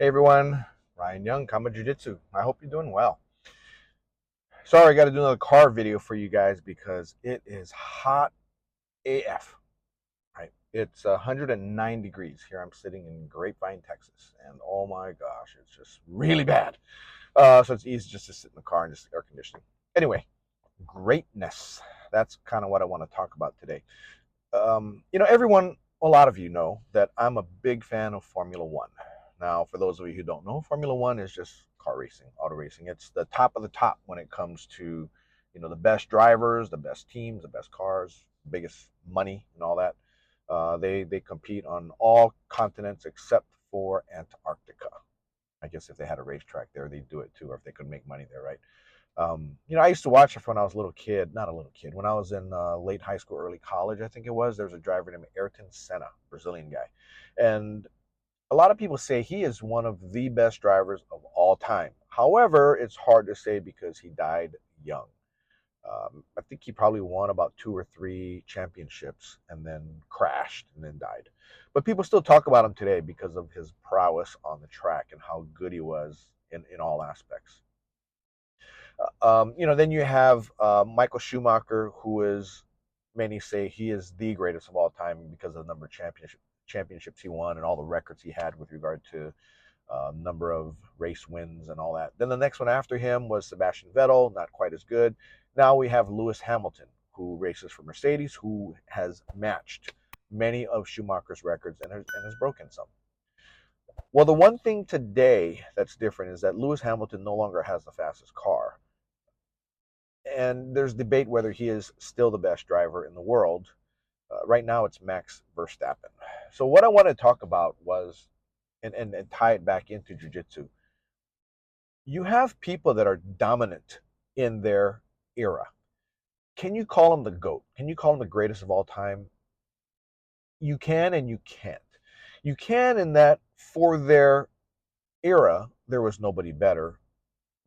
Hey everyone, Ryan Young, KAATARO Jiu-Jitsu. I hope you're doing well. Sorry, I got to do another car video for you guys because it is hot AF. Right? It's 109 degrees here. I'm sitting in Grapevine, Texas, and oh my gosh, it's just really bad. So it's easy just to sit in the car and just air conditioning. Anyway, greatness. That's kind of what I want to talk about today. Everyone, a lot of you know that I'm a big fan of Formula One. Now, for those of you who don't know, Formula One is just car racing, auto racing. It's the top of the top when it comes to, the best drivers, the best teams, the best cars, biggest money, and all that. They compete on all continents except for Antarctica. I guess if they had a racetrack there, they'd do it too, or if they could make money there, right? I used to watch it when I was a little kid, not a little kid, when I was in late high school, early college, I think it was. There was a driver named Ayrton Senna, Brazilian guy. And a lot of people say he is one of the best drivers of all time. However, it's hard to say because he died young. I think he probably won about 2 or 3 championships and then crashed and then died. But people still talk about him today because of his prowess on the track and how good he was in all aspects. Then you have Michael Schumacher, who is, many say he is the greatest of all time because of the number of championships he won and all the records he had with regard to number of race wins and all that. Then the next one after him was Sebastian Vettel, not quite as good. Now we have Lewis Hamilton, who races for Mercedes, who has matched many of Schumacher's records and has broken some. Well, the one thing today that's different is that Lewis Hamilton no longer has the fastest car. And there's debate whether he is still the best driver in the world. Right now, it's Max Verstappen. So what I want to talk about was, and tie it back into jiu-jitsu, you have people that are dominant in their era. Can you call them the GOAT? Can you call them the greatest of all time? You can and you can't. You can in that for their era, there was nobody better.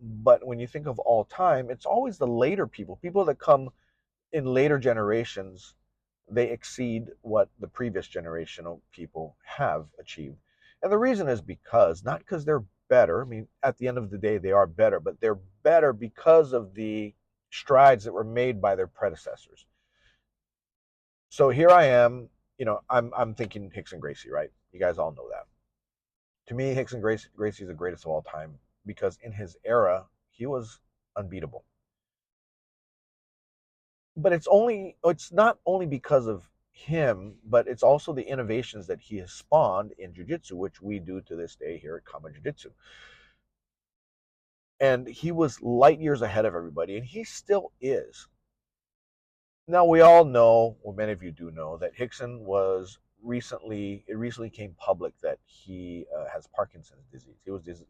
But when you think of all time, it's always the later people that come in later generations. They exceed what the previous generation of people have achieved. And the reason is not because they're better. I mean, at the end of the day, they are better, but they're better because of the strides that were made by their predecessors. So here I am, I'm thinking Rickson Gracie, right? You guys all know that. To me, Rickson Gracie is the greatest of all time because in his era, he was unbeatable. But it's not only because of him, but it's also the innovations that he has spawned in jiu-jitsu, which we do to this day here at KAATARO Jiu-Jitsu. And he was light years ahead of everybody, and he still is. Now we all know, or many of you do know, that Rickson recently came public that he has Parkinson's disease.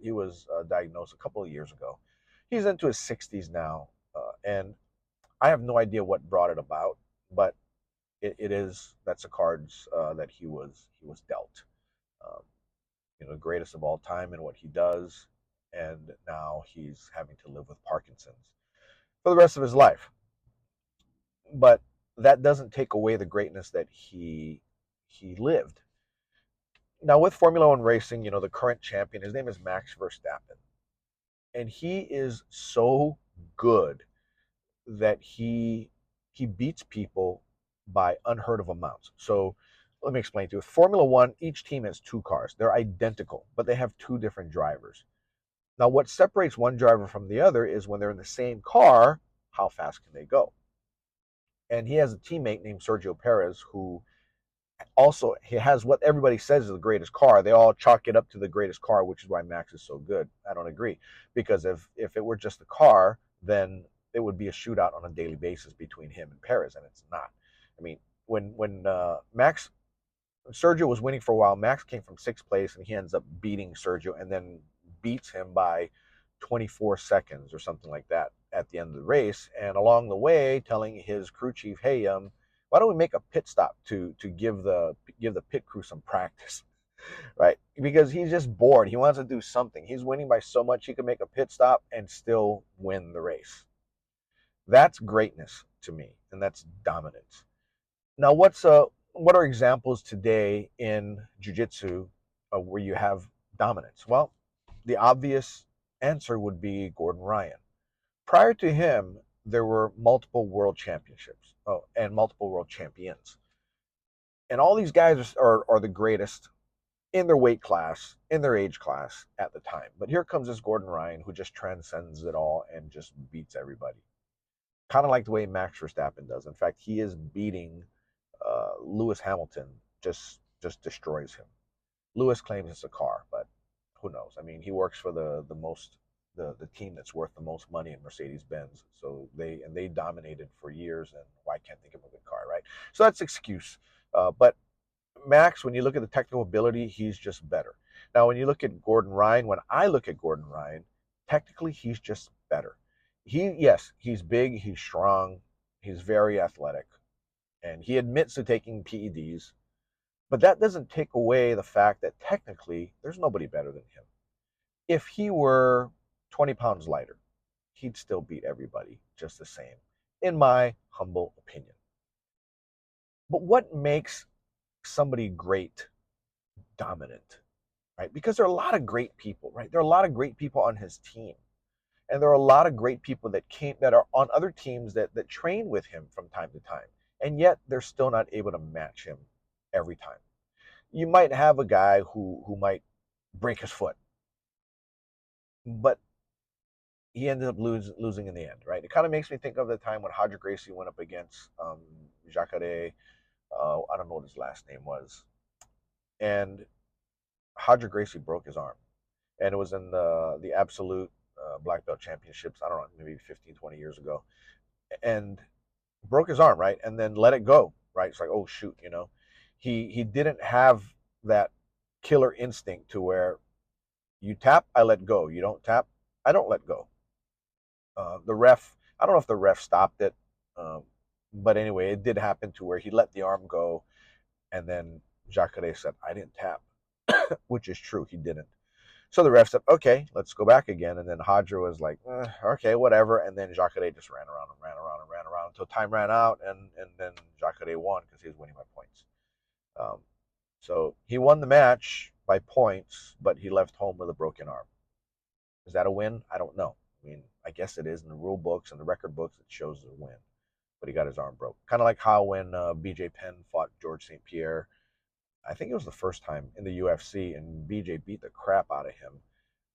He was diagnosed a couple of years ago. He's into his 60s now, and I have no idea what brought it about, but that's the cards that he was dealt. Um, greatest of all time in what he does, and now he's having to live with Parkinson's for the rest of his life. But that doesn't take away the greatness that he lived. Now with Formula One racing, the current champion, his name is Max Verstappen, and he is so good that he beats people by unheard of amounts. So let me explain to you. With Formula One, each team has 2 cars. They're identical, but they have 2 different drivers. Now, what separates one driver from the other is when they're in the same car, how fast can they go? And he has a teammate named Sergio Perez who also he has what everybody says is the greatest car. They all chalk it up to the greatest car, which is why Max is so good. I don't agree, because if it were just the car, then it would be a shootout on a daily basis between him and Perez, and it's not. I mean, when Sergio was winning for a while, Max came from 6th place, and he ends up beating Sergio, and then beats him by 24 seconds or something like that at the end of the race. And along the way, telling his crew chief, "Hey, why don't we make a pit stop to give the pit crew some practice?" Right? Because he's just bored. He wants to do something. He's winning by so much he can make a pit stop and still win the race. That's greatness to me, and that's dominance. Now, what are examples today in jiu-jitsu where you have dominance? Well, the obvious answer would be Gordon Ryan. Prior to him, there were multiple world championships, and multiple world champions. And all these guys are the greatest in their weight class, in their age class at the time. But here comes this Gordon Ryan who just transcends it all and just beats everybody. Kind of like the way Max Verstappen does. In fact, he is beating Lewis Hamilton, just destroys him. Lewis claims it's a car, but who knows? I mean, he works for the team that's worth the most money in Mercedes Benz. So they dominated for years, and why can't they give him a good car, right? So that's excuse. But Max, when you look at the technical ability, he's just better. Now, when you look at Gordon Ryan, when I look at Gordon Ryan, technically he's just better. Yes, he's big, he's strong, he's very athletic, and he admits to taking PEDs, but that doesn't take away the fact that technically there's nobody better than him. If he were 20 pounds lighter, he'd still beat everybody just the same, in my humble opinion. But what makes somebody great dominant, right? Because there are a lot of great people, right? There are a lot of great people on his team. And there are a lot of great people that are on other teams that train with him from time to time. And yet they're still not able to match him every time. You might have a guy who might break his foot, but he ended up losing in the end, right? It kind of makes me think of the time when Roger Gracie went up against Jacare. I don't know what his last name was. And Roger Gracie broke his arm. And it was in the absolute black belt championships, I don't know, maybe 15, 20 years ago. And broke his arm, right? And then let it go, right? It's like, oh, shoot, you know. He didn't have that killer instinct to where you tap, I let go. You don't tap, I don't let go. The ref, I don't know if the ref stopped it, but anyway, it did happen to where he let the arm go, and then Jacare said, I didn't tap, which is true, he didn't. So the ref said, okay, let's go back again. And then Hadra was like, okay, whatever. And then Jacare just ran around and ran around and ran around until time ran out. And then Jacare won because he was winning by points. Um, so he won the match by points, but he left home with a broken arm. Is that a win? I don't know. I mean, I guess it is in the rule books and the record books. It shows a win, but he got his arm broke. Kind of like how when BJ Penn fought George St. Pierre, I think it was the first time in the UFC, and BJ beat the crap out of him.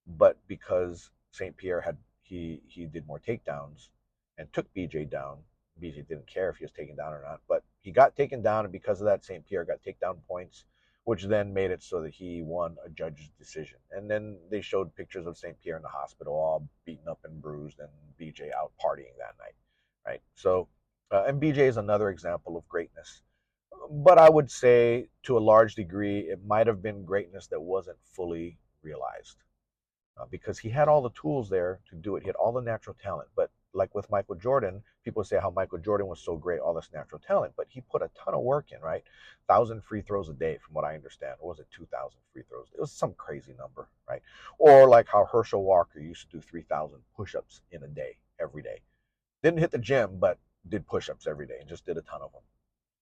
But because St. Pierre he did more takedowns and took BJ down, BJ didn't care if he was taken down or not. But he got taken down, and because of that, St. Pierre got takedown points, which then made it so that he won a judge's decision. And then they showed pictures of St. Pierre in the hospital, all beaten up and bruised, and BJ out partying that night, right? So, and BJ is another example of greatness. But I would say, to a large degree, it might have been greatness that wasn't fully realized because he had all the tools there to do it. He had all the natural talent. But like with Michael Jordan, people say how Michael Jordan was so great, all this natural talent, but he put a ton of work in, right? 1,000 free throws a day, from what I understand. Or was it 2,000 free throws? It was some crazy number, right? Or like how Herschel Walker used to do 3,000 push-ups in a day, every day. Didn't hit the gym, but did push-ups every day and just did a ton of them,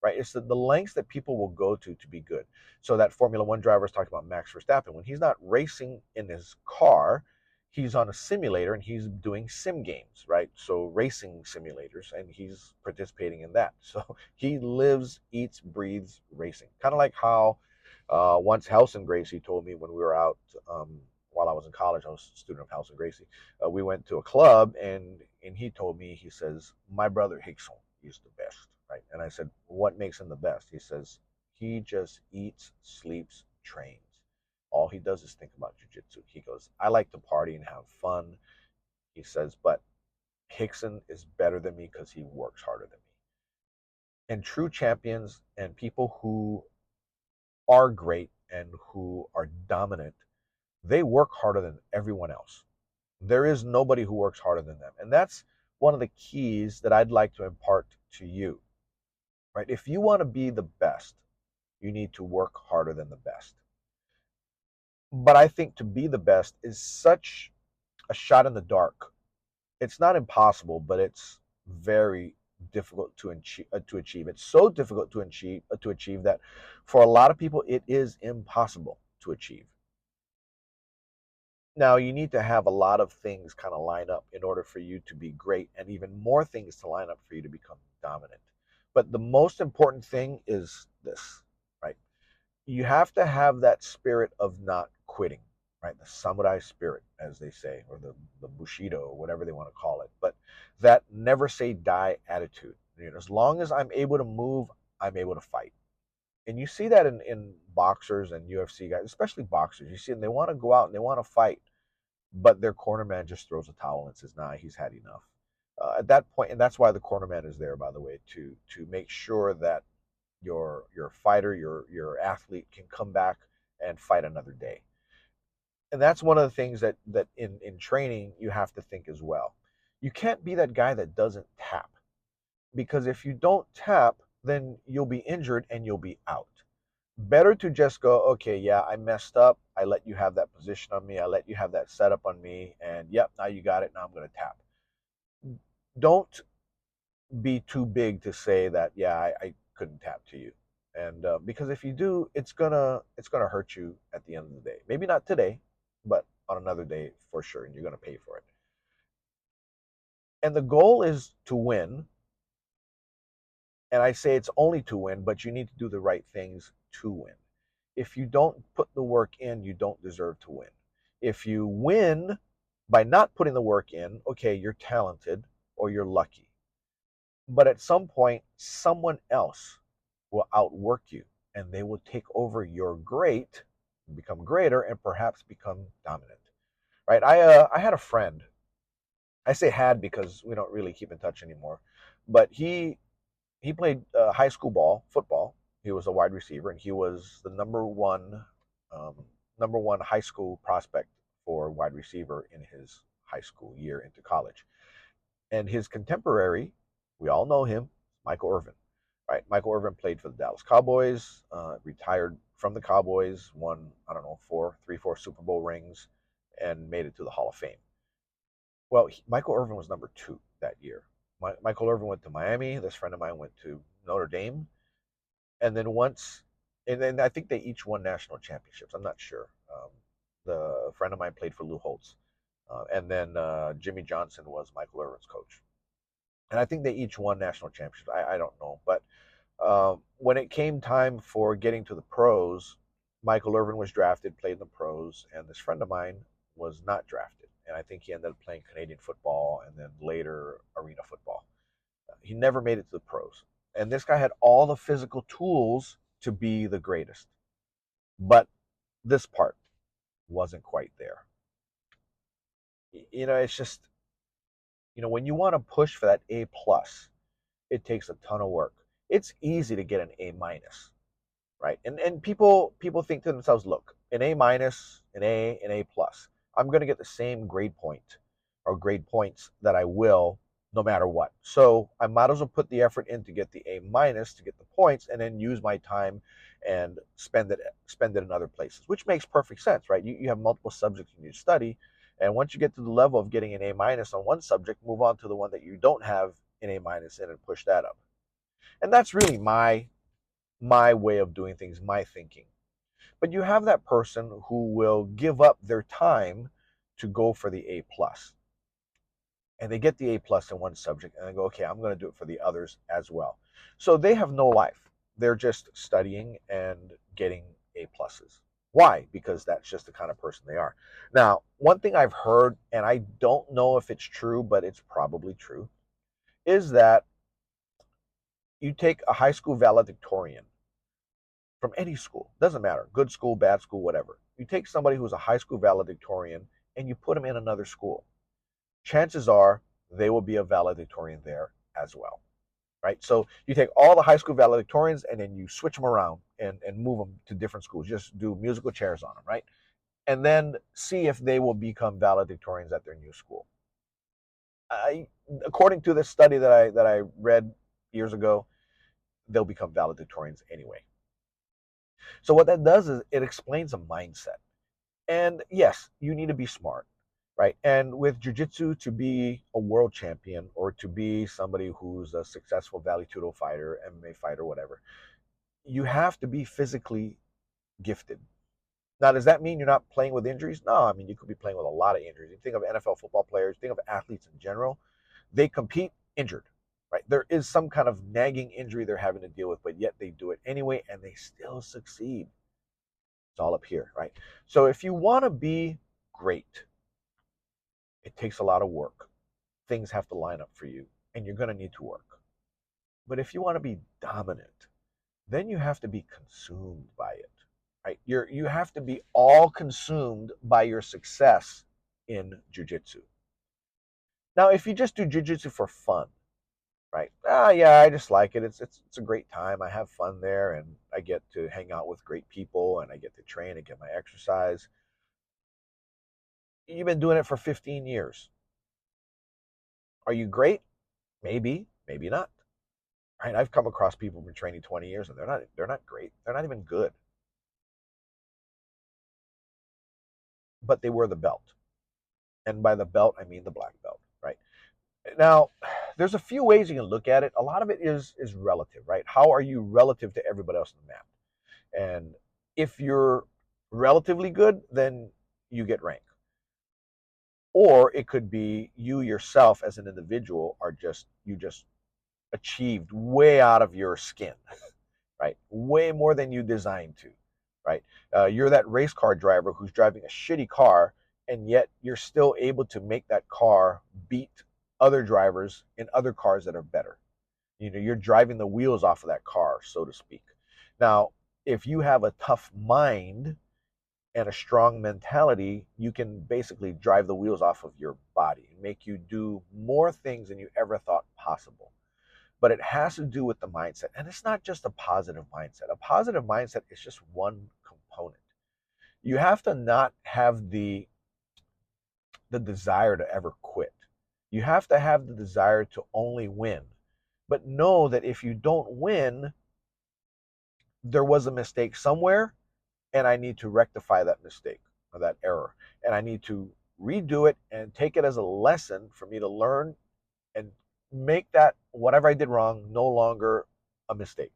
right? It's the lengths that people will go to be good. So that Formula One driver is talking about Max Verstappen. When he's not racing in his car, he's on a simulator and he's doing sim games, right? So racing simulators, and he's participating in that. So he lives, eats, breathes racing. Kind of like how once Helson Gracie told me when we were out while I was in college, I was a student of Helson Gracie. We went to a club, and he told me, he says, my brother Hickson is the best, right? And I said, what makes him the best? He says, he just eats, sleeps, trains. All he does is think about jiu-jitsu. He goes, I like to party and have fun. He says, but Hickson is better than me because he works harder than me. And true champions and people who are great and who are dominant, they work harder than everyone else. There is nobody who works harder than them. And that's one of the keys that I'd like to impart to you, right? If you want to be the best, you need to work harder than the best. But I think to be the best is such a shot in the dark. It's not impossible, but it's very difficult to achieve. It's so difficult to achieve that for a lot of people it is impossible to achieve. Now, you need to have a lot of things kind of line up in order for you to be great, and even more things to line up for you to become dominant. But the most important thing is this, right? You have to have that spirit of not quitting, right? The samurai spirit, as they say, or the bushido, or whatever they want to call it. But that never say die attitude. You know, as long as I'm able to move, I'm able to fight. And you see that in boxers and UFC guys, especially boxers. You see them, they want to go out and they want to fight, but their corner man just throws a towel and says, "Nah, he's had enough." At that point, and that's why the corner man is there, by the way, to make sure that your fighter, your athlete can come back and fight another day. And that's one of the things that in training you have to think as well. You can't be that guy that doesn't tap, because if you don't tap, then you'll be injured and you'll be out. Better to just go, okay, yeah, I messed up. I let you have that position on me. I let you have that setup on me. And yep, now you got it. Now I'm going to tap. Don't be too big to say that, yeah, I couldn't tap to you. And because if you do, it's gonna hurt you at the end of the day. Maybe not today, but on another day for sure, and you're gonna pay for it. And the goal is to win, and I say it's only to win, but you need to do the right things to win. If you don't put the work in, you don't deserve to win. If you win by not putting the work in, okay, you're talented or you're lucky. But at some point, someone else will outwork you and they will take over your great, become greater, and perhaps become dominant. Right? I had a friend. I say had because we don't really keep in touch anymore. But he played high school football. He was a wide receiver, and he was the um, number one high school prospect for wide receiver in his high school year into college. And his contemporary, we all know him, Michael Irvin. Right, Michael Irvin played for the Dallas Cowboys, retired from the Cowboys, won I don't know four Super Bowl rings, and made it to the Hall of Fame. Well, Michael Irvin was number two that year. Michael Irvin went to Miami. This friend of mine went to Notre Dame, and then and then I think they each won national championships. I'm not sure. The friend of mine played for Lou Holtz, and then Jimmy Johnson was Michael Irvin's coach, and I think they each won national championships. I don't know, but when it came time for getting to the pros, Michael Irvin was drafted, played in the pros, and this friend of mine was not drafted. And I think he ended up playing Canadian football and then later arena football. He never made it to the pros. And this guy had all the physical tools to be the greatest. But this part wasn't quite there. It's just, when you want to push for that A plus, it takes a ton of work. It's easy to get an A minus, right? And people think to themselves, look, an A minus, an A plus. I'm going to get the same grade point or grade points that I will no matter what. So I might as well put the effort in to get the A minus to get the points, and then use my time and spend it in other places, which makes perfect sense, right? You have multiple subjects you need to study, and once you get to the level of getting an A minus on one subject, move on to the one that you don't have an A minus in and push that up. And that's really my way of doing things, my thinking. But you have that person who will give up their time to go for the A plus. And they get the A plus in one subject and they go, okay, I'm going to do it for the others as well. So they have no life. They're just studying and getting A pluses. Why? Because that's just the kind of person they are. Now, one thing I've heard, and I don't know if it's true, but it's probably true, is that you take a high school valedictorian from any school, doesn't matter, good school, bad school, whatever. You take somebody who's a high school valedictorian and you put them in another school. Chances are they will be a valedictorian there as well, right? So you take all the high school valedictorians and then you switch them around and move them to different schools. Just do musical chairs on them, right? And then see if they will become valedictorians at their new school. I, According to this study that I read years ago, they'll become valedictorians anyway. So what that does is it explains a mindset. And yes, you need to be smart, right? And with jiu-jitsu, to be a world champion or to be somebody who's a successful Vale Tudo fighter, MMA fighter, whatever, you have to be physically gifted. Now, does that mean you're not playing with injuries? No, I mean, you could be playing with a lot of injuries. You think of NFL football players, think of athletes in general, they compete injured, right? There is some kind of nagging injury they're having to deal with, but yet they do it anyway and they still succeed. It's all up here, right? So if you want to be great, it takes a lot of work. Things have to line up for you, and you're going to need to work. But if you want to be dominant, then you have to be consumed by it, right? You have to be all consumed by your success in jujitsu. Now, if you just do jujitsu for fun, right? Yeah, I just like it. It's a great time. I have fun there, and I get to hang out with great people, and I get to train and get my exercise. You've been doing it for 15 years. Are you great? Maybe, maybe not. Right? I've come across people who've been training 20 years, and they're not great. They're not even good, but they wear the belt, and by the belt I mean the black belt, right? Now, there's a few ways you can look at it. A lot of it is relative, right? How are you relative to everybody else on the map? And if you're relatively good, then you get rank. Or it could be you yourself as an individual are just achieved way out of your skin, right? Way more than you designed to, right? You're that race car driver who's driving a shitty car, and yet you're still able to make that car beat other drivers in other cars that are better. You know, you're driving the wheels off of that car, so to speak. Now, if you have a tough mind and a strong mentality, you can basically drive the wheels off of your body and make you do more things than you ever thought possible. But it has to do with the mindset. And it's not just a positive mindset. A positive mindset is just one component. You have to not have the desire to ever quit. You have to have the desire to only win. But know that if you don't win, there was a mistake somewhere, and I need to rectify that mistake or that error. And I need to redo it and take it as a lesson for me to learn and make that whatever I did wrong no longer a mistake.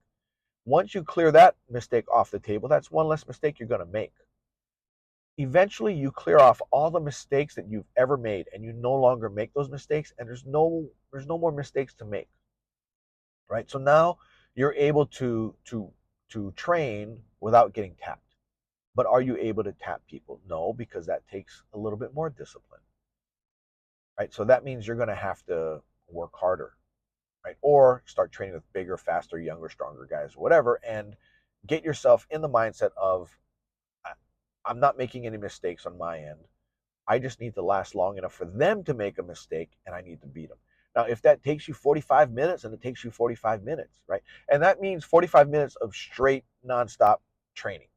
Once you clear that mistake off the table, that's one less mistake you're going to make. Eventually, you clear off all the mistakes that you've ever made, and you no longer make those mistakes, and there's no more mistakes to make, right? So now you're able to train without getting tapped. But are you able to tap people? No, because that takes a little bit more discipline, right? So that means you're going to have to work harder, right? Or start training with bigger, faster, younger, stronger guys, or whatever, and get yourself in the mindset of I'm not making any mistakes on my end. I just need to last long enough for them to make a mistake, and I need to beat them. Now, if that takes you 45 minutes, and it takes you 45 minutes, right? And that means 45 minutes of straight, nonstop training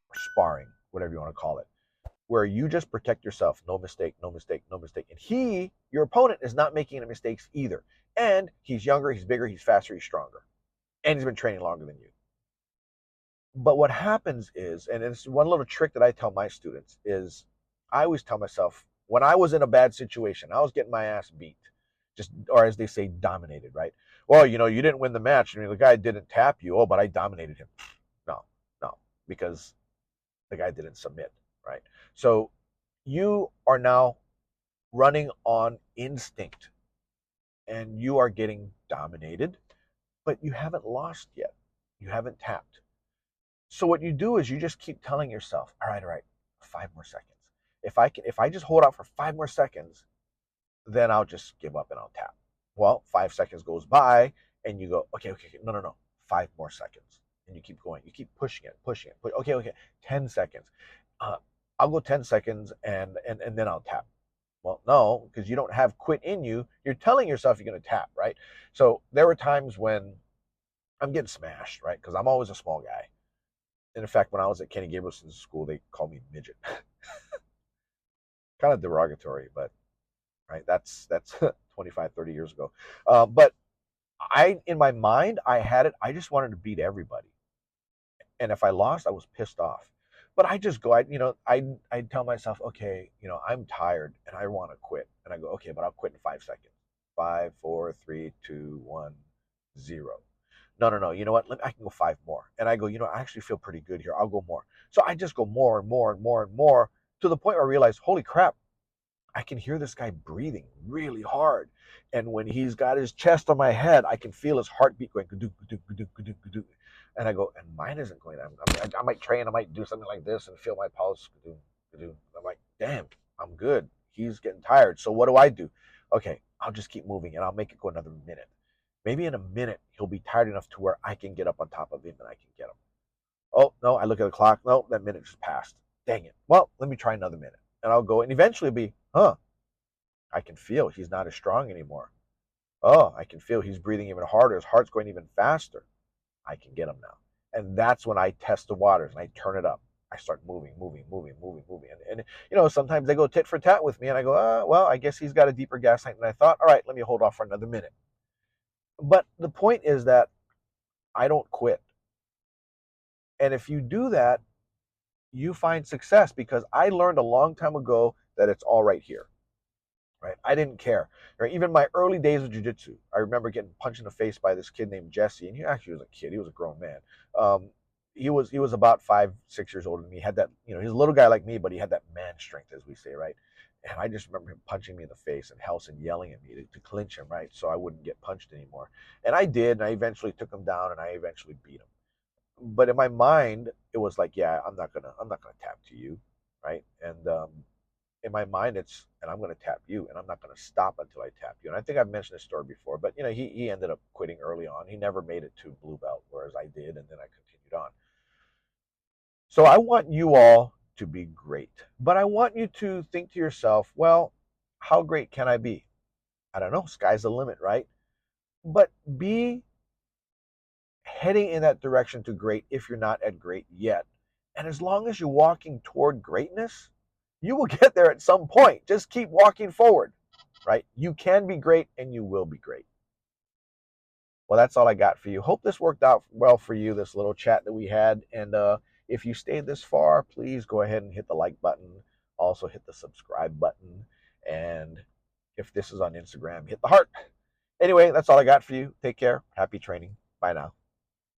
or sparring, whatever you want to call it, where you just protect yourself. No mistake, no mistake, no mistake. And your opponent, is not making any mistakes either. And he's younger, he's bigger, he's faster, he's stronger. And he's been training longer than you. But what happens is, and it's one little trick that I tell my students, is I always tell myself, when I was in a bad situation, I was getting my ass beat, just, or as they say, dominated, right? Well, you didn't win the match. I mean, the guy didn't tap you. Oh, but I dominated him. No, no, because the guy didn't submit, right? So you are now running on instinct, and you are getting dominated, but you haven't lost yet. You haven't tapped. So what you do is you just keep telling yourself, all right, 5 more seconds. If I just hold out for 5 more seconds, then I'll just give up and I'll tap. Well, 5 seconds goes by, and you go, okay, no, 5 more seconds, and you keep going. You keep pushing it, pushing it. Okay, 10 seconds. Uh, I'll go 10 seconds, and then I'll tap. Well, no, because you don't have quit in you. You're telling yourself you're going to tap, right? So there were times when I'm getting smashed, right? Because I'm always a small guy. And in fact, when I was at Kenny Gabrielson's school, they called me midget. Kind of derogatory, but right, that's 25, 30 years ago. But in my mind, I had it. I just wanted to beat everybody, and if I lost, I was pissed off. But I just go, I tell myself, okay, I'm tired and I want to quit, and I go, okay, but I'll quit in 5 seconds. 5, 4, 3, 2, 1, 0. No, no, no. You know what? I can go 5 more. And I go, I actually feel pretty good here. I'll go more. So I just go more and more and more and more to the point where I realize, holy crap, I can hear this guy breathing really hard. And when he's got his chest on my head, I can feel his heartbeat going, "Gadoo, gadoo, gadoo, gadoo, gadoo." And I go, and mine isn't going. I might train, I might do something like this and feel my pulse. Gadoo, gadoo. I'm like, damn, I'm good. He's getting tired. So what do I do? Okay, I'll just keep moving and I'll make it go another minute. Maybe in a minute, he'll be tired enough to where I can get up on top of him and I can get him. Oh, no, I look at the clock. No, that minute just passed. Dang it. Well, let me try another minute. And I'll go and eventually be, I can feel he's not as strong anymore. Oh, I can feel he's breathing even harder. His heart's going even faster. I can get him now. And that's when I test the waters and I turn it up. I start moving, moving, moving, moving, moving. And sometimes they go tit for tat with me and I go, well, I guess he's got a deeper gas tank than I thought. All right, let me hold off for another minute. But the point is that I don't quit. And if you do that, you find success because I learned a long time ago that it's all right here. Right? I didn't care. Right? Even my early days of jiu-jitsu, I remember getting punched in the face by this kid named Jesse, and he actually was a kid. He was a grown man. He was about 5, 6 years older than me. He had that, he's a little guy like me, but he had that man strength, as we say, right? And I just remember him punching me in the face and Helson yelling at me to clinch him, right? So I wouldn't get punched anymore. And I did, and I eventually took him down, and I eventually beat him. But in my mind, it was like, yeah, I'm not gonna tap to you, right? And in my mind, and I'm going to tap you, and I'm not going to stop until I tap you. And I think I've mentioned this story before, but he ended up quitting early on. He never made it to blue belt, whereas I did, and then I continued on. So I want you all to be great, but I want you to think to yourself, well, how great can I be? I don't know. Sky's the limit, right? But be heading in that direction to great if you're not at great yet. And as long as you're walking toward greatness, you will get there at some point. Just keep walking forward, right? You can be great and you will be great. Well, that's all I got for you. Hope this worked out well for you, this little chat that we had. And if you stayed this far, please go ahead and hit the like button. Also, hit the subscribe button. And if this is on Instagram, hit the heart. Anyway, that's all I got for you. Take care. Happy training. Bye now.